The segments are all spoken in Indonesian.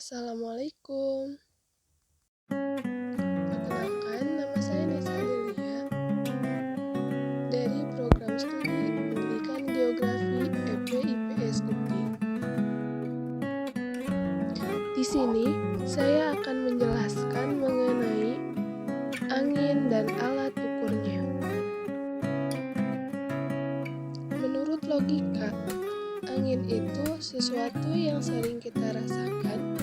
Assalamualaikum. Perkenalkan, nama saya Nesa Delia dari Program Studi Pendidikan Geografi EP/IPS UPI. Di sini, saya akan menjelaskan mengenai angin dan alat ukurnya. Menurut logika, angin itu sesuatu yang sering kita rasakan,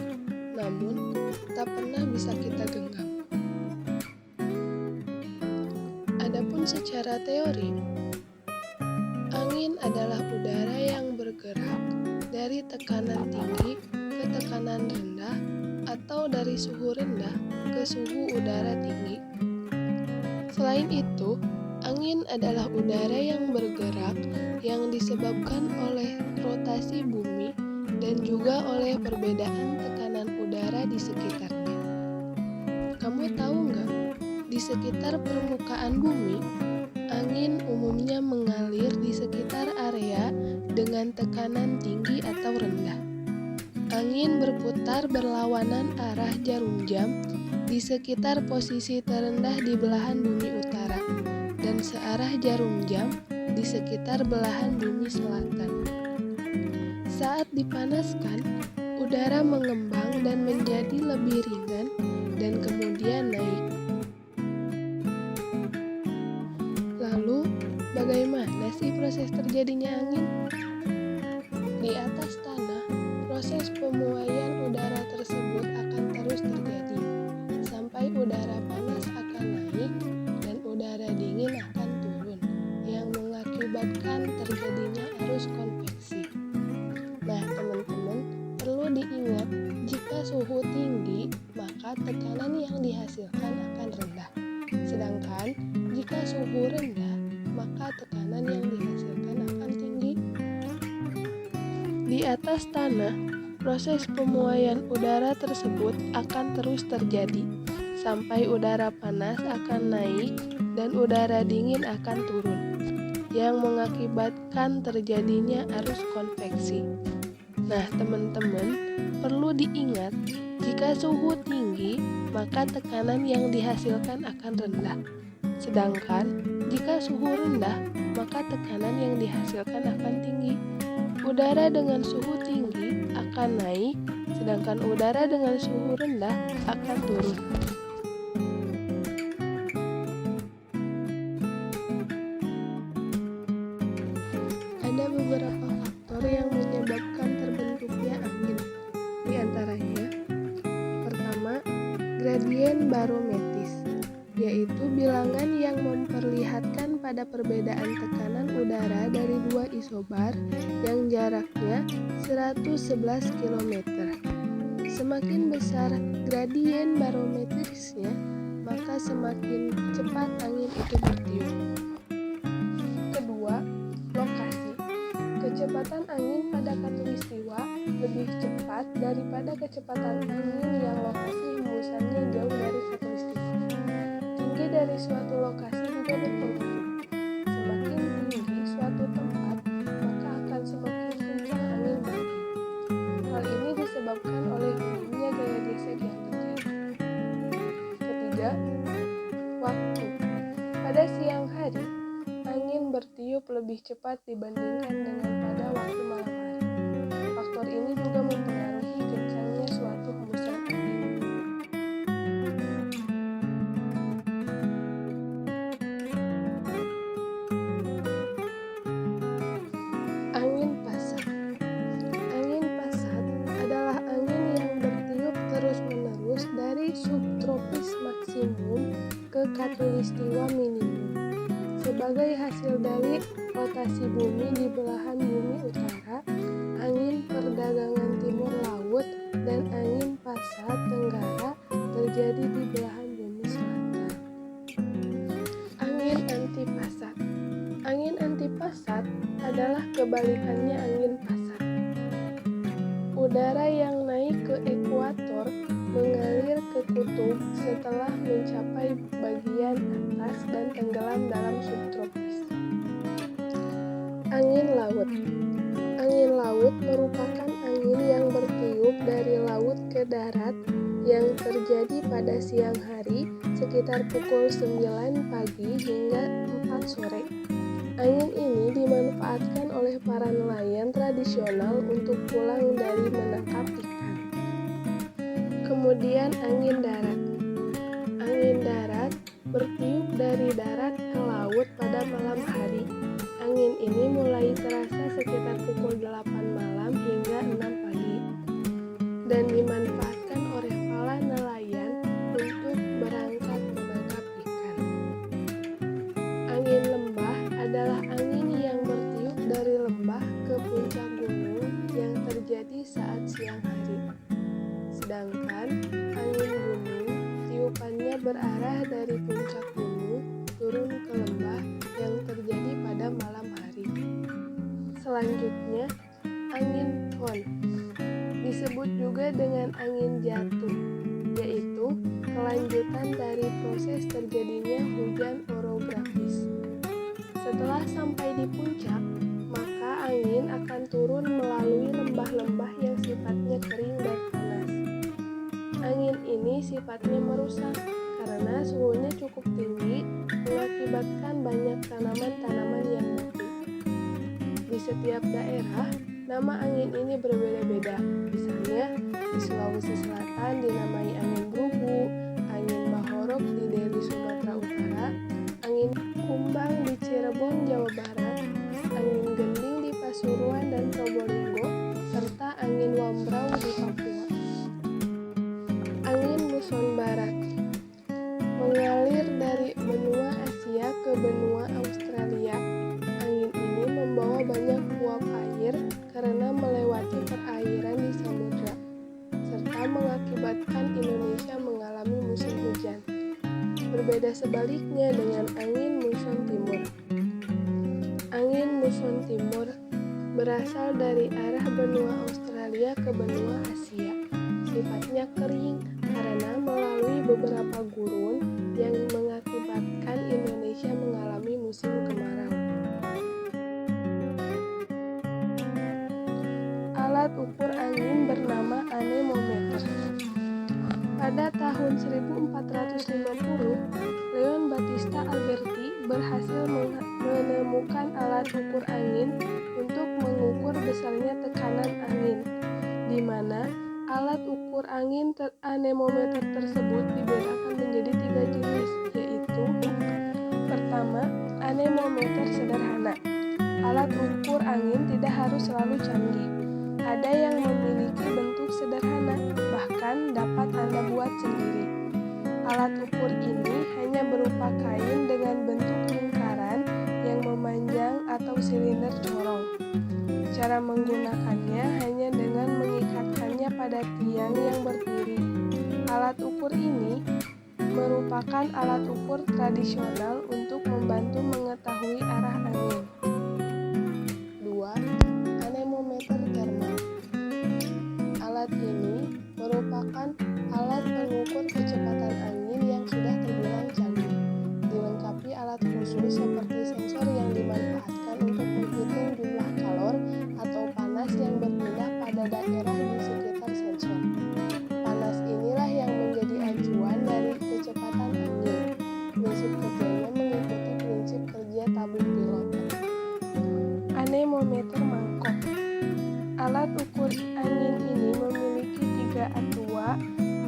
namun tak pernah bisa kita genggam. Adapun secara teori, angin adalah udara yang bergerak dari tekanan tinggi ke tekanan rendah atau dari suhu rendah ke suhu udara tinggi. Selain itu, angin adalah udara yang bergerak yang disebabkan oleh rotasi bumi dan juga oleh perbedaan tekanan udara di sekitarnya. Kamu tahu nggak? Di sekitar permukaan bumi, angin umumnya mengalir di sekitar area dengan tekanan tinggi atau rendah. Angin berputar berlawanan arah jarum jam di sekitar posisi terendah di belahan bumi utara dan searah jarum jam di sekitar belahan bumi selatan. Saat dipanaskan, udara mengembang dan menjadi lebih ringan dan kemudian naik. Lalu, bagaimana sih proses terjadinya angin? Di atas tanah, proses pemuaian udara tersebut akan terus terjadi, sampai udara panas akan naik dan udara dingin akan turun, yang mengakibatkan terjadinya arus konveksi. Nah, teman-teman, perlu diingat, jika suhu tinggi, maka tekanan yang dihasilkan akan rendah. Sedangkan, jika suhu rendah, maka tekanan yang dihasilkan akan tinggi. Di atas tanah, proses pemuaian udara tersebut akan terus terjadi, sampai udara panas akan naik dan udara dingin akan turun, yang mengakibatkan terjadinya arus konveksi. Nah, teman-teman, perlu diingat, jika suhu tinggi, maka tekanan yang dihasilkan akan rendah. Sedangkan, jika suhu rendah, maka tekanan yang dihasilkan akan tinggi. Udara dengan suhu tinggi akan naik, sedangkan udara dengan suhu rendah akan turun. Ada beberapa faktor yang menyebabkan terbentuknya angin. Di antaranya, pertama, gradien barometris, yaitu bilangan yang memperlihatkan pada perbedaan tekanan udara dari dua isobar yang jaraknya 111 km. Semakin besar gradien barometrisnya, maka semakin cepat angin itu bertiup. Kedua, lokasi. Kecepatan angin pada khatulistiwa lebih cepat daripada kecepatan angin yang lokasi hembusannya jauh dari khatulistiwa. Tinggi dari suatu lokasi juga berpengaruh. Semakin tinggi suatu tempat, maka akan semakin kencang angin bertiup. Hal ini disebabkan oleh minimnya gaya gesek yang terjadi. Ketiga, waktu. Pada siang hari, angin bertiup lebih cepat dibandingkan dengan pada waktu malam hari. Faktor ini juga mempengaruhi kencangnya suatu hembusan angin. Angin pasat. Angin pasat adalah angin yang bertiup terus-menerus dari subtropis maksimum ke khatulistiwa minimum. Sebagai hasil dari rotasi bumi di belahan bumi utara, angin perdagangan timur laut dan angin pasat tenggara terjadi di belahan bumi selatan. Angin antipasat. Angin antipasat adalah kebalikannya angin pasat. Udara yang naik ke ekuator mengalir ke kutub setelah mencapai bagian atas dan tenggelam dalam subtropis. Angin laut. Angin laut merupakan angin yang bertiup dari laut ke darat yang terjadi pada siang hari sekitar pukul 9 pagi hingga 4 sore. Angin ini dimanfaatkan oleh para nelayan tradisional untuk pulang dari menangkap ikan. Kemudian angin darat. Angin darat bertiup dari darat ke laut pada malam hari. Angin ini mulai terasa sekitar pukul 8 malam hingga 6 pagi dan dimanfaatkan oleh para nelayan untuk berangkat menangkap ikan. Angin lembah adalah angin yang bertiup dari lembah ke puncak gunung yang terjadi saat siang hari. Sedangkan angin gunung tiupannya berarah dari puncak gunung turun ke lembah yang terjadi pada malam hari. Selanjutnya, angin fon disebut juga dengan angin jatuh, yaitu kelanjutan dari proses terjadinya hujan orografis. Setelah sampai di puncak, maka angin akan turun melalui lembah-lembah yang sifatnya kering dan panas. Angin ini sifatnya merusak karena suhunya cukup tinggi, mengakibatkan banyak tanaman-tanaman yang mati. Di setiap daerah, nama angin ini berbeda-beda. Misalnya, di Sulawesi Selatan dinamai angin brugu, angin bahorok di Deli Sumatera Utara, angin kumbang di Cirebon, Jawa Barat, angin gending di Pasuruan dan Probolinggo, serta angin wambrau di Papua. Angin muson barat mengalir dari benua Asia ke benua Australia. Angin ini membawa banyak uap air karena melewati perairan di samudra, serta mengakibatkan Indonesia mengalami musim hujan. Berbeda sebaliknya dengan angin muson timur. Angin muson timur berasal dari arah benua Australia ke benua Asia. Sifatnya kering karena melalui beberapa gurun yang mengakibatkan Indonesia mengalami musim kemarau. Alat ukur angin bernama anemometer. Pada tahun 1450, Leon Battista Alberti berhasil menemukan alat ukur angin untuk mengukur besarnya tekanan angin, di mana alat ukur angin anemometer tersebut dibedakan menjadi 3 jenis, yaitu: pertama, anemometer sederhana. Alat ukur angin tidak harus selalu canggih. Ada yang memiliki bentuk sederhana, bahkan dapat Anda buat sendiri. Alat ukur ini hanya berupa kain dengan bentuk lingkaran yang memanjang atau silinder corong. Cara menggunakannya hanya dengan mengikatkannya pada tiang yang berdiri. Alat ukur ini merupakan alat ukur tradisional untuk membantu mengetahui arah angin. 2. Anemometer thermal. Alat ini merupakan alat pengukur kecepatan angin yang sudah terbilang canggih, dilengkapi alat khusus seperti sensor yang dimanfaatkan untuk menghitung jumlah kalor atau panas yang berpindah pada daerah di sekitar sensor. Panas inilah yang menjadi acuan dari kecepatan angin. Prinsip kerjanya mengikuti prinsip kerja tabung pilot. Anemometer mangkok. Alat ukur angin ini memiliki 3 atua,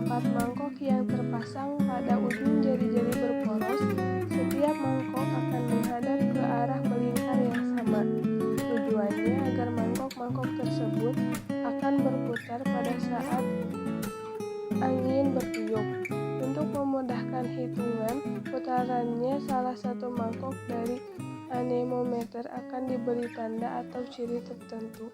4 mangkok yang terpasang pada ujung jari-jari berporos. Setiap mangkok akan menghadap ke arah melingkar yang sama. Tujuannya agar mangkok-mangkok tersebut akan berputar pada saat angin bertiup. Untuk memudahkan hitungan putarannya, salah satu mangkok dari anemometer akan diberi tanda atau ciri tertentu.